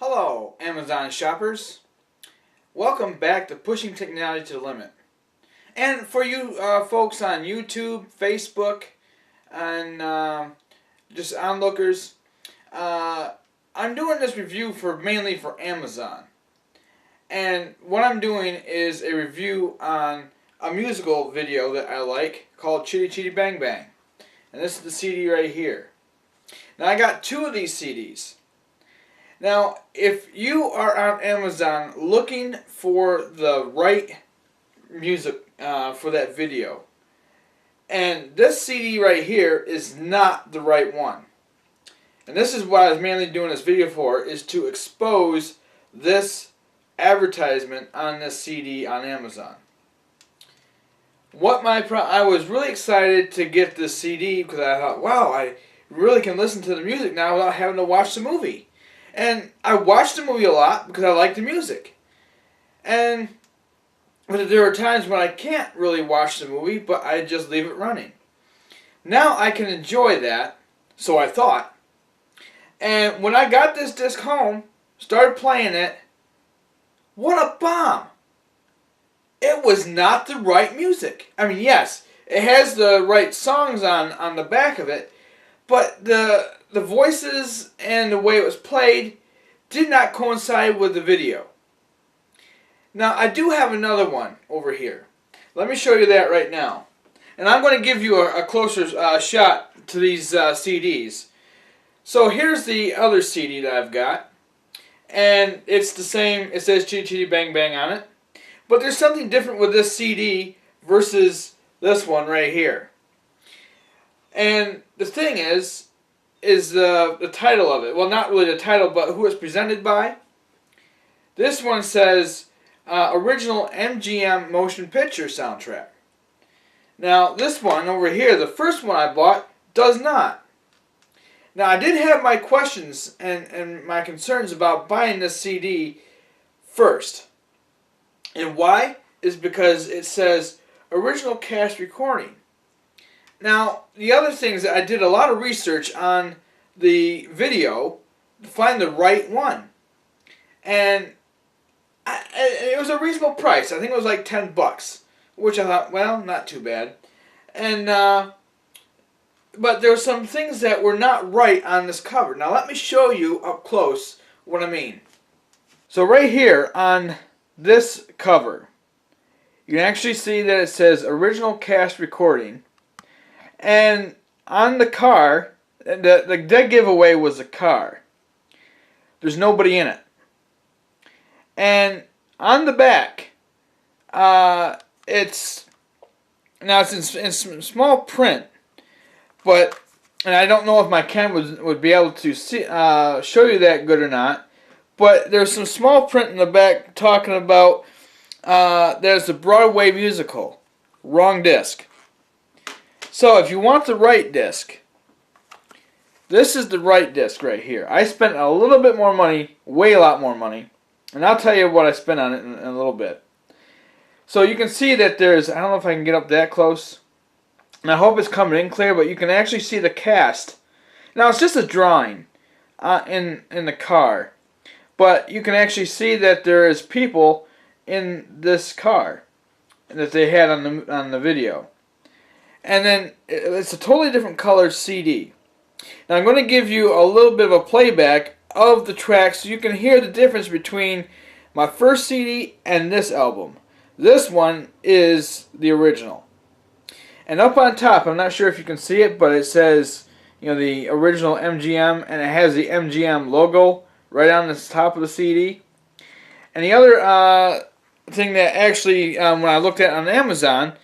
Hello, Amazon shoppers. Welcome back to Pushing Technology to the Limit. And for you folks on YouTube, Facebook, and just onlookers, I'm doing this review mainly for Amazon. And what I'm doing is a review on a musical video that I like called Chitty Chitty Bang Bang. And this is the CD right here. Now I got two of these CDs. Now, if you are on Amazon looking for the right music for that video, and this CD right here is not the right one, and this is what I was mainly doing this video for, is to expose this advertisement on this CD on Amazon. I was really excited to get this CD because I thought, wow, I really can listen to the music now without having to watch the movie. And I watched the movie a lot because I like the music. But there are times when I can't really watch the movie, but I just leave it running. Now I can enjoy that, so I thought. And when I got this disc home, started playing it, what a bomb! It was not the right music. I mean, yes, it has the right songs on the back of it, but the voices and the way it was played did not coincide with the video. Now, I do have another one over here. Let me show you that right now. And I'm going to give you a closer shot to these CDs. So here's the other CD that I've got. And it's the same, it says Chitty Chitty Bang Bang on it. But there's something different with this CD versus this one right here. And the thing is the title of it. Well, not really the title, but who it's presented by. This one says Original MGM Motion Picture Soundtrack. Now, this one over here, the first one I bought, does not. Now, I did have my questions and my concerns about buying this CD first. And why? Is because it says Original Cast Recording. Now, the other things that I did a lot of research on the video to find the right one. And it was a reasonable price. I think it was like $10, which I thought, well, not too bad. And but there were some things that were not right on this cover. Now, let me show you up close what I mean. So right here on this cover, you can actually see that it says Original Cast Recording. And on the car, the dead giveaway was a car. There's nobody in it. And on the back, it's in small print, but and I don't know if my camera would be able to see show you that good or not. But there's some small print in the back talking about there's a Broadway musical, wrong disc. So if you want the right disc, this is the right disc right here. I spent a little bit more money, way a lot more money, and I'll tell you what I spent on it in a little bit. So you can see that there's, I don't know if I can get up that close, and I hope it's coming in clear, but you can actually see the cast. Now it's just a drawing in the car, but you can actually see that there is people in this car that they had on the video. And then it's a totally different colored CD. Now I'm going to give you a little bit of a playback of the tracks so you can hear the difference between my first CD and this album. This one is the original. And up on top, I'm not sure if you can see it, but it says, you know, the original MGM, and it has the MGM logo right on the top of the CD. And the other thing that actually, when I looked at on Amazon,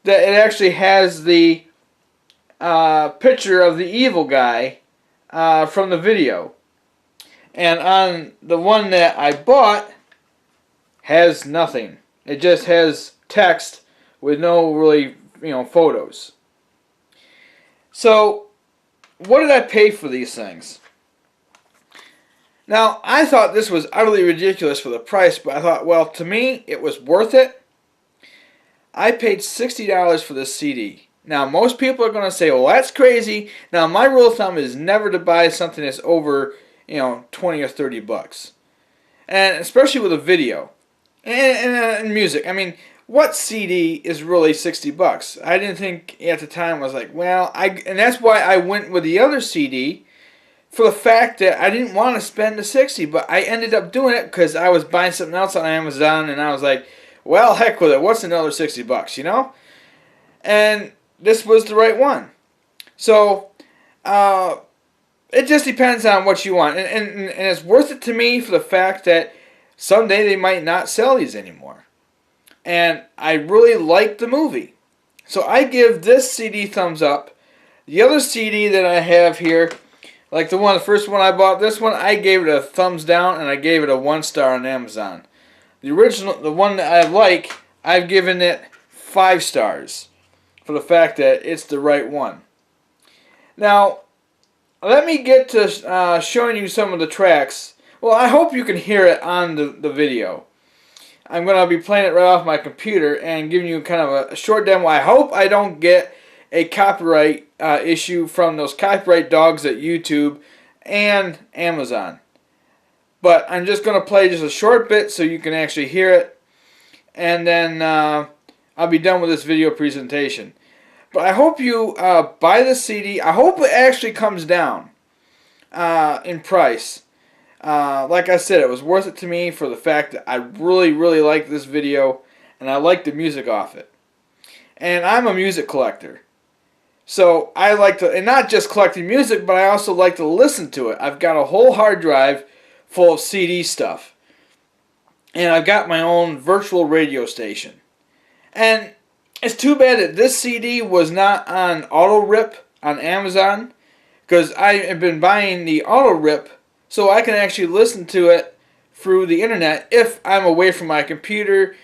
that it actually has the picture of the evil guy from the video. And on the one that I bought, has nothing. It just has text with no really, photos. So, what did I pay for these things? Now, I thought this was utterly ridiculous for the price, but I thought, well, to me, it was worth it. I paid $60 for this CD. Now, most people are going to say, well, that's crazy. Now, my rule of thumb is never to buy something that's over $20 or $30, and especially with a video and music. I mean, what CD is really $60? I didn't think at the time. I was like, well, and that's why I went with the other CD, for the fact that I didn't want to spend the 60, but I ended up doing it because I was buying something else on Amazon, and I was like, well, heck with it. What's another $60, And this was the right one. So, it just depends on what you want. And it's worth it to me for the fact that someday they might not sell these anymore. And I really like the movie. So I give this CD thumbs up. The other CD that I have here, like the first one I bought, this one, I gave it a thumbs down, and I gave it a 1 star on Amazon. The original, the one that I like, I've given it 5 stars for the fact that it's the right one. Now, let me get to showing you some of the tracks. Well, I hope you can hear it on the video. I'm going to be playing it right off my computer and giving you kind of a short demo. I hope I don't get a copyright issue from those copyright dogs at YouTube and Amazon. But I'm just going to play just a short bit so you can actually hear it. And then I'll be done with this video presentation. But I hope you buy the CD. I hope it actually comes down in price. Like I said, it was worth it to me for the fact that I really, really like this video. And I like the music off it. And I'm a music collector. So I like to, and not just collecting music, but I also like to listen to it. I've got a whole hard drive full of CD stuff. And I've got my own virtual radio station. And it's too bad that this CD was not on auto rip on Amazon, because I have been buying the auto rip so I can actually listen to it through the internet if I'm away from my computer,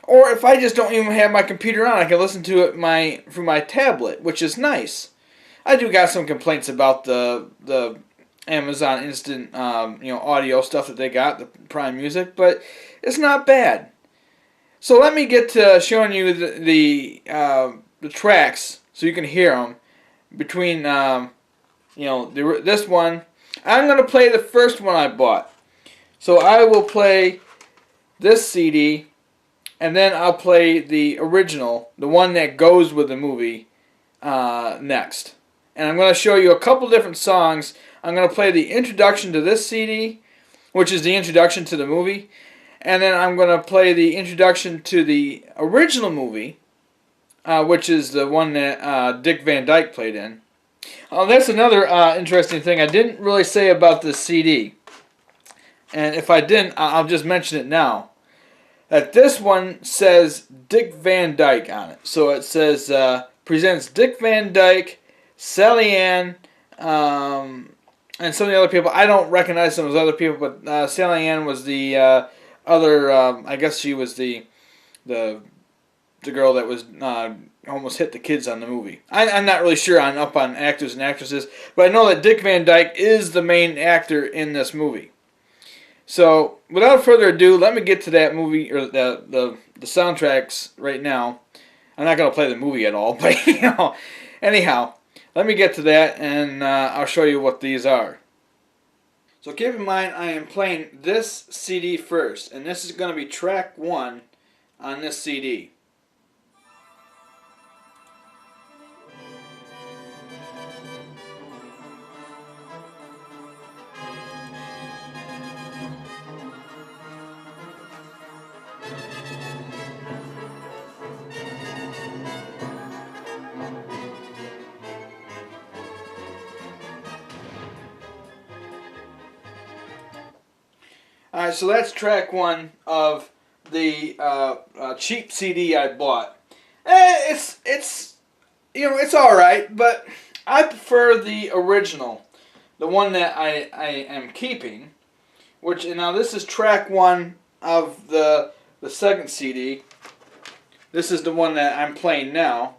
or if I just don't even have my computer on, I can listen to it through my tablet, which is nice. I do got some complaints about the Amazon Instant audio stuff that they got, the Prime Music, but it's not bad. So let me get to showing you the tracks so you can hear them between this one. I'm going to play the first one I bought. So I will play this CD, and then I'll play the original, the one that goes with the movie, next. And I'm going to show you a couple different songs. I'm going to play the introduction to this CD, which is the introduction to the movie. And then I'm going to play the introduction to the original movie, which is the one that Dick Van Dyke played in. That's another interesting thing I didn't really say about this CD. And if I didn't, I'll just mention it now. That this one says Dick Van Dyke on it. So it says, presents Dick Van Dyke, Sally Ann, and some of the other people. I don't recognize some of those other people, but Sally Ann was the other, I guess she was the girl that was almost hit the kids on the movie. I'm not really sure up on actors and actresses, but I know that Dick Van Dyke is the main actor in this movie. So, without further ado, let me get to that movie, or the soundtracks right now. I'm not going to play the movie at all, but, anyhow, let me get to that, and I'll show you what these are. So keep in mind, I am playing this CD first, and this is going to be track 1 on this CD. Alright, so that's track 1 of the cheap CD I bought. It's alright, but I prefer the original, the one that I am keeping. Now this is track 1 of the second CD. This is the one that I'm playing now,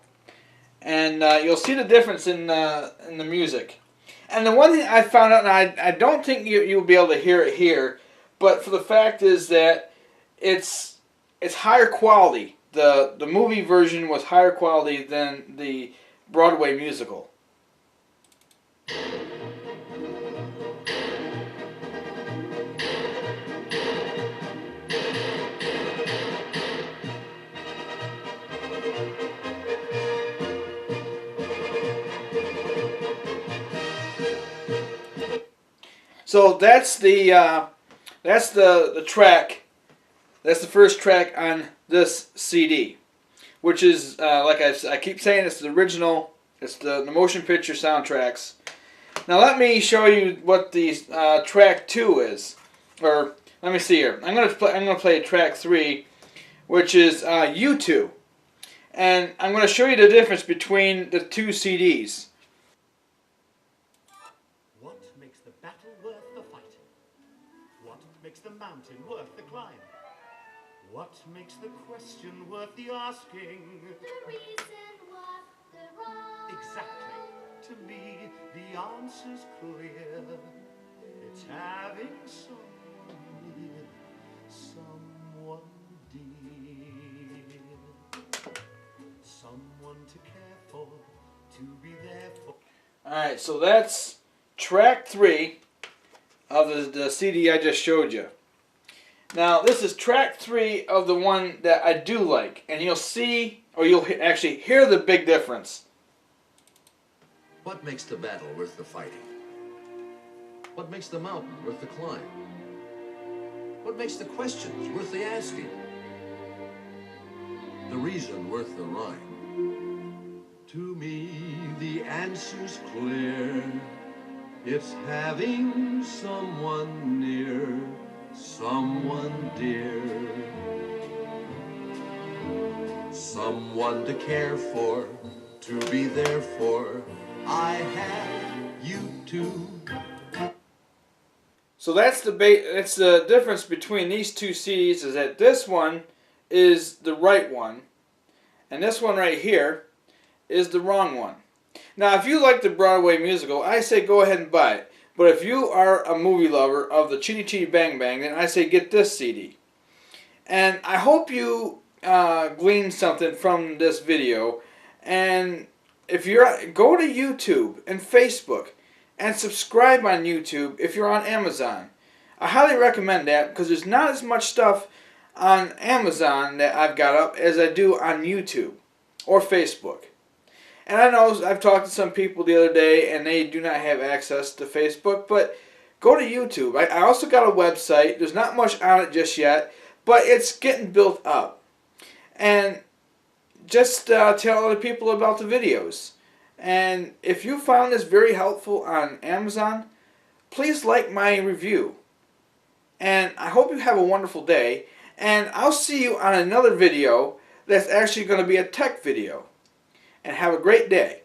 and you'll see the difference in the music. And the one thing I found out, and I don't think you'll be able to hear it here, but for the fact is that it's higher quality. The movie version was higher quality than the Broadway musical. So that's the track. That's the first track on this CD, which is like I keep saying, it's the original. It's the motion picture soundtracks. Now let me show you what the track 2 is, or let me see here. I'm gonna play track 3, which is U2, and I'm gonna show you the difference between the two CDs. What makes the battle worth the fight? What makes the mountain worth the climb? What makes the question worth the asking? The reason worth the run. Exactly. To me, the answer's clear. It's having someone near, someone dear, someone to care for, to be there for. Alright, so that's track 3 of the CD I just showed you. Now, this is track 3 of the one that I do like, and you'll see, or you'll actually hear the big difference. What makes the battle worth the fighting? What makes the mountain worth the climb? What makes the questions worth the asking? The reason worth the rhyme? To me, the answer's clear. It's having someone near, someone dear, someone to care for, to be there for. I have you too. So that's the difference between these two CDs, is that this one is the right one, and this one right here is the wrong one. Now, if you like the Broadway musical, I say go ahead and buy it. But if you are a movie lover of the Chitty Chitty Bang Bang, then I say get this CD. And I hope you glean something from this video. And if you're go to YouTube and Facebook and subscribe on YouTube if you're on Amazon. I highly recommend that because there's not as much stuff on Amazon that I've got up as I do on YouTube or Facebook. And I know I've talked to some people the other day and they do not have access to Facebook, but go to YouTube. I also got a website. There's not much on it just yet, but it's getting built up. And just tell other people about the videos. And if you found this very helpful on Amazon, please like my review. And I hope you have a wonderful day. And I'll see you on another video that's actually going to be a tech video. And have a great day.